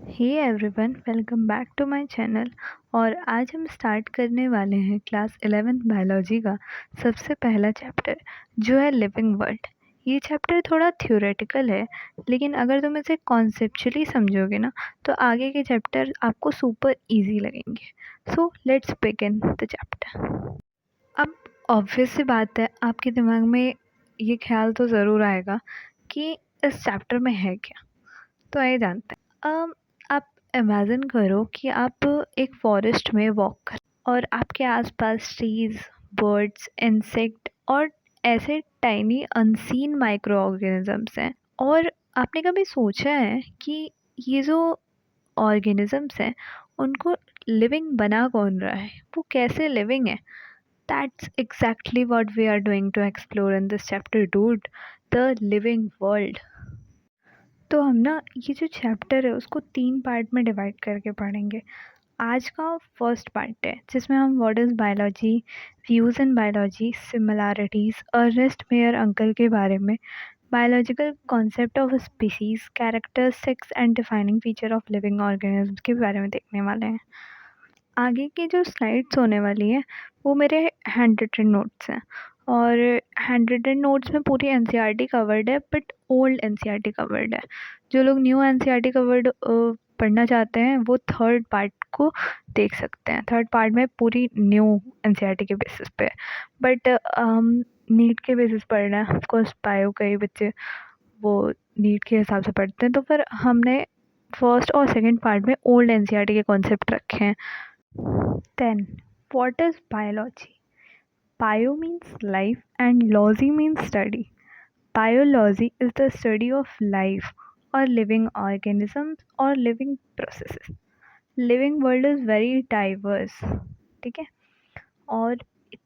Hey everyone, welcome back to my channel. और आज हम स्टार्ट करने वाले हैं क्लास 11th बायोलॉजी का सबसे पहला चैप्टर, जो है लिविंग वर्ल्ड। ये चैप्टर थोड़ा थ्योरेटिकल है, लेकिन अगर तुम इसे कॉन्सेप्चुअली समझोगे ना, तो आगे के चैप्टर आपको सुपर इजी लगेंगे। So let's begin the chapter. अब ऑब्वियस सी बात है, आपके दिमाग में ये ख्याल तो ज़रूर आएगा कि इस चैप्टर में है क्या। तो आइए जानते हैं। आप इमेजिन करो कि आप एक फॉरेस्ट में वॉक कर और आपके आसपास ट्रीज, बर्ड्स, इंसेक्ट और ऐसे टाइनी अनसीन माइक्रो ऑर्गेनिजम्स हैं। और आपने कभी सोचा है कि ये जो ऑर्गेनिजम्स हैं, उनको लिविंग बना कौन रहा है, वो कैसे लिविंग है? That's exactly what we are doing to explore in this chapter dude, the living world. तो हम ना ये जो चैप्टर है उसको 3 पार्ट में डिवाइड करके पढ़ेंगे। आज का फर्स्ट पार्ट है जिसमें हम what is biology, views in biology, similarities, Ernest Mayr uncle के बारे में, biological concept of species, characteristics and defining feature of living organisms के बारे में देखने वाले हैं। आगे की जो स्लाइड्स होने वाली हैं वो मेरे हैंड रिटन नोट्स हैं, और हैंड रिटन नोट्स में पूरी एनसीईआरटी कवर्ड है, बट ओल्ड एनसीईआरटी कवर्ड है। जो लोग न्यू एनसीईआरटी कवर्ड पढ़ना चाहते हैं वो थर्ड पार्ट को देख सकते हैं। थर्ड पार्ट में पूरी न्यू एनसीईआरटी के बेसिस पे, बट नीट के बेसिस पढ़ रहे हैं। ऑफकोर्स बायो कई बच्चे वो नीट के हिसाब से पढ़ते हैं, तो फिर हमने फर्स्ट और सेकंड पार्ट में ओल्ड एनसीईआरटी के कॉन्सेप्ट रखे हैं। Then, what is biology? Bio means life and logy means study. Biology is the study of life or living organisms or living processes. Living world is very diverse, ठीक है? और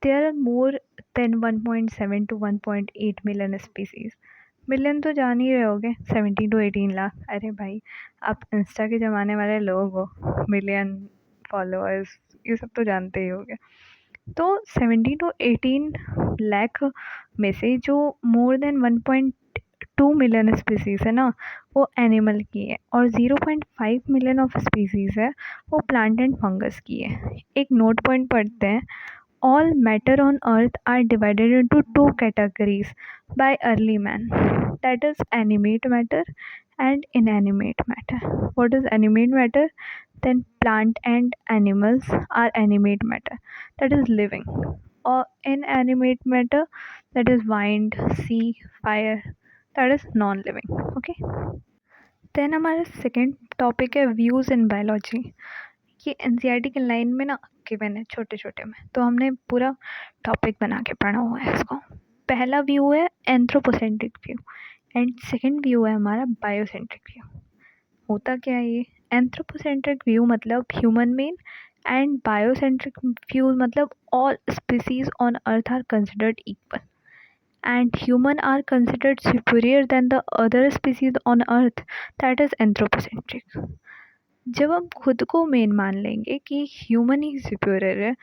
there are more than 1.7 to 1.8 million species. Million तो जान ही रहे होगे, 17 to 18 lakh. अरे भाई, आप इंस्टा के ज़माने वाले लोग हो, मिलियन फॉलोअर्स ये सब तो जानते ही होगे। तो 17 to 18 लाख में से जो मोर देन 1.2 मिलियन स्पीसीज़ है ना, वो एनिमल की है, और 0.5 मिलियन ऑफ स्पीसीज़ है वो प्लांट एंड फंगस की है। एक नोट पॉइंट पढ़ते हैं। All matter on earth are divided into two categories by early man, that is animate matter and inanimate matter. What is animate matter? Then plant and animals are animate matter, that is living, or inanimate matter, that is wind, sea, fire, that is non-living. Okay, then हमारा second topic है views in biology. ये NCERT के line में ना given है छोटे छोटे में, तो हमने पूरा टॉपिक बना के पढ़ा हुआ है इसको। पहला व्यू है anthropocentric view and second view है हमारा बायोसेंट्रिक व्यू। होता क्या है ये? एंथ्रोपोसेंट्रिक व्यू मतलब human main, and biocentric view मतलब all species on earth are considered equal and human are considered superior than the other species on earth, that is anthropocentric. जब हम खुद को मेन मान लेंगे कि ह्यूमन ही सुपीरियर है,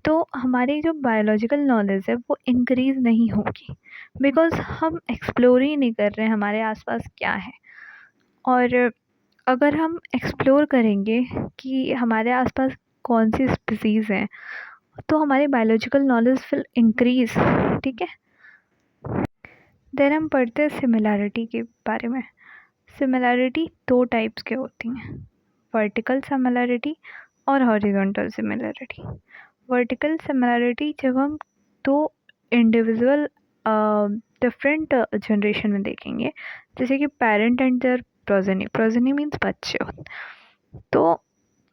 तो हमारी जो बायोलॉजिकल नॉलेज है वो इंक्रीज़ नहीं होगी, बिकॉज़ हम एक्सप्लोर ही नहीं कर रहे हैं हमारे आसपास क्या है। और अगर हम एक्सप्लोर करेंगे कि हमारे आसपास कौन सी स्पीसीज़ हैं, तो हमारी बायोलॉजिकल नॉलेज विल इंक्रीज़, ठीक है। देन हम पढ़ते हैं सिमिलैरिटी के बारे में। सिमिलैरिटी 2 टाइप्स के होती हैं, वर्टिकल सिमिलैरिटी और हॉरिजॉन्टल सिमिलैरिटी। वर्टिकल सिमिलैरिटी जब हम 2 इंडिविजुअल डिफरेंट जनरेशन में देखेंगे, जैसे कि parent and their progeny. Progeny means बच्चे होते, तो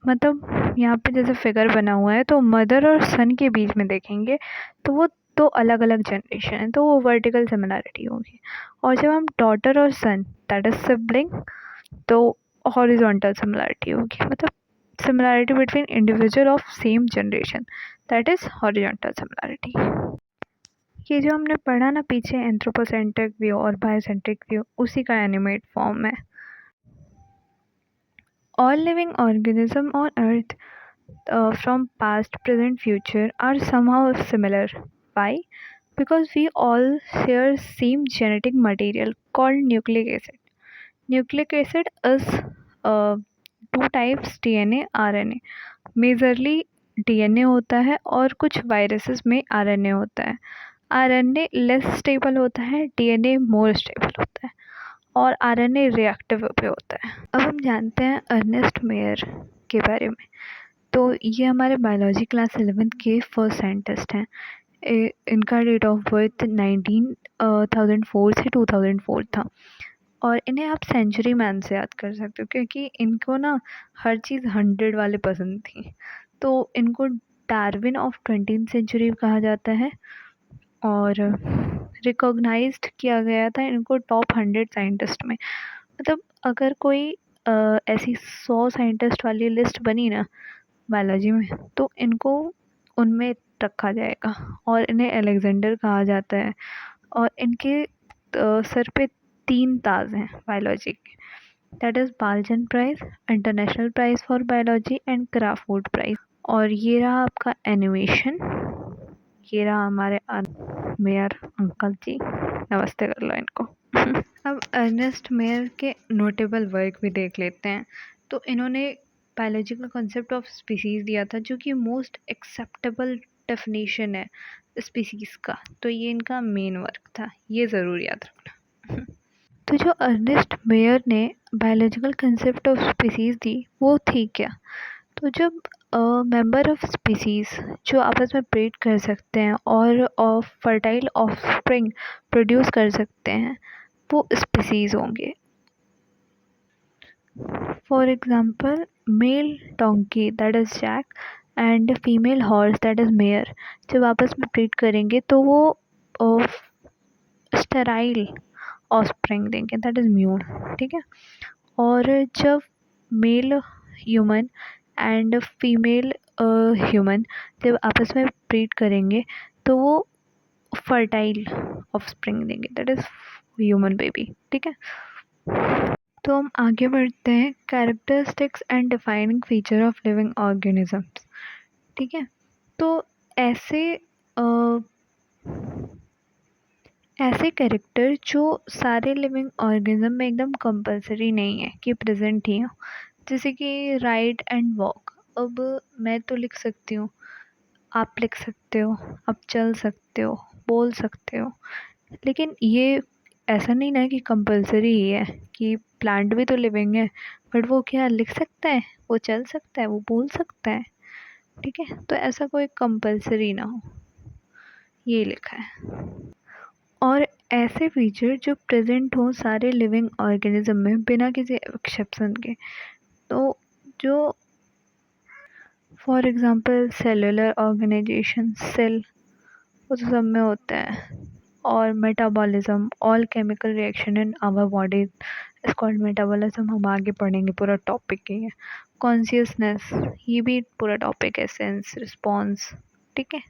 मतलब यहाँ पे जैसे फिगर बना हुआ है, तो मदर और सन के बीच में देखेंगे तो वो 2 अलग अलग जनरेशन है, तो वो वर्टिकल सिमिलैरिटी होगी। और जब हम डॉटर और सन, दैट इज सिबलिंग, तो हॉरिजॉन्टल सिमिलैरिटी होगी, मतलब similarity between individual of same generation, that is horizontal similarity. ये जो हमने पढ़ा ना पीछे, एंथ्रोपोसेंट्रिक व्यू और बायोसेंट्रिक व्यू, उसी का एनिमेट फॉर्म है। All living organisms on earth, from past, present, future, are somehow similar. Why? Because we all share same genetic material called nucleic acid. Nucleic acid is two types DNA RNA. Majorly DNA होता है और कुछ viruses में RNA होता है। RNA less stable होता है, DNA more stable होता है और आरएनए रिएक्टिव भी होता है। अब हम जानते हैं अर्नेस्ट मेयर के बारे में। तो ये हमारे बायोलॉजी क्लास 11th के फर्स्ट साइंटिस्ट हैं। इनका डेट ऑफ बर्थ 1904 से 2004 था और इन्हें आप सेंचुरी मैन से याद कर सकते हो क्योंकि इनको ना हर चीज़ 100 वाले पसंद थी। तो इनको डार्विन ऑफ 20th सेंचुरी कहा जाता है और रिकॉग्नाइज्ड किया गया था इनको टॉप 100 साइंटिस्ट में। मतलब अगर कोई ऐसी 100 साइंटिस्ट वाली लिस्ट बनी ना बायोलॉजी में तो इनको उनमें रखा जाएगा और इन्हें अलेक्जेंडर कहा जाता है और इनके सर पे 3 ताज हैं बायोलॉजी के। That is Balchand prize, international prize for biology and Crafoord prize. और ये रहा आपका एनिमेशन, ये रहा हमारे मेयर अंकल जी, नमस्ते कर लो इनको। अब अर्नेस्ट मेयर के नोटेबल वर्क भी देख लेते हैं। तो इन्होंने बायोलॉजी का कॉन्सेप्ट ऑफ स्पीसीज़ दिया था जो कि मोस्ट एक्सेप्टेबल डेफिनेशन है स्पीसीज़ का। तो ये इनका मेन वर्क था, ये ज़रूर याद रखना। तो जो अर्नेस्ट मेयर ने बायोलॉजिकल कंसेप्ट ऑफ स्पीसीज़ दी वो थी क्या? तो जब मेंबर ऑफ स्पीसीज़ जो आपस में ब्रीड कर सकते हैं और फर्टाइल ऑफस्प्रिंग प्रोड्यूस कर सकते हैं वो स्पीसीज़ होंगे। For example male donkey that is jack and female horse that is mare जब आपस में ब्रीड करेंगे तो वो स्टेराइल ऑफस्प्रिंग देंगे दैट इज़ म्यूल, ठीक है। और जब male human and female human जब आपस में ब्रीड करेंगे तो वो फर्टाइल ऑफस्प्रिंग देंगे दैट इज़ ह्यूमन बेबी, ठीक है। तो हम आगे बढ़ते हैं characteristics and defining feature of living organisms, ठीक है। तो ऐसे कैरेक्टर जो सारे लिविंग ऑर्गेनिज्म में एकदम कंपलसरी नहीं है कि प्रेजेंट ही हो, जैसे कि राइड एंड वॉक। अब मैं तो लिख सकती हूँ, आप लिख सकते हो, आप चल सकते हो, बोल सकते हो, लेकिन ये ऐसा नहीं ना कि कंपलसरी ही है कि प्लांट भी तो लिविंग है बट वो क्या लिख सकता है, वो चल सकता है, वो बोल सकता है, ठीक है। तो ऐसा कोई कंपलसरी ना हो, ये लिखा है। और ऐसे फीचर जो प्रेजेंट हो सारे लिविंग ऑर्गेनिज्म में बिना किसी एक्सेप्शन के। तो जो for example cellular organisation, cell वो तो सब में होता है। और metabolism, all chemical reaction in our body is called metabolism, हम आगे पढ़ेंगे, पूरा टॉपिक ही है। कॉन्शियसनेस, ये भी पूरा टॉपिक है। सेंस रिस्पॉन्स, ठीक है।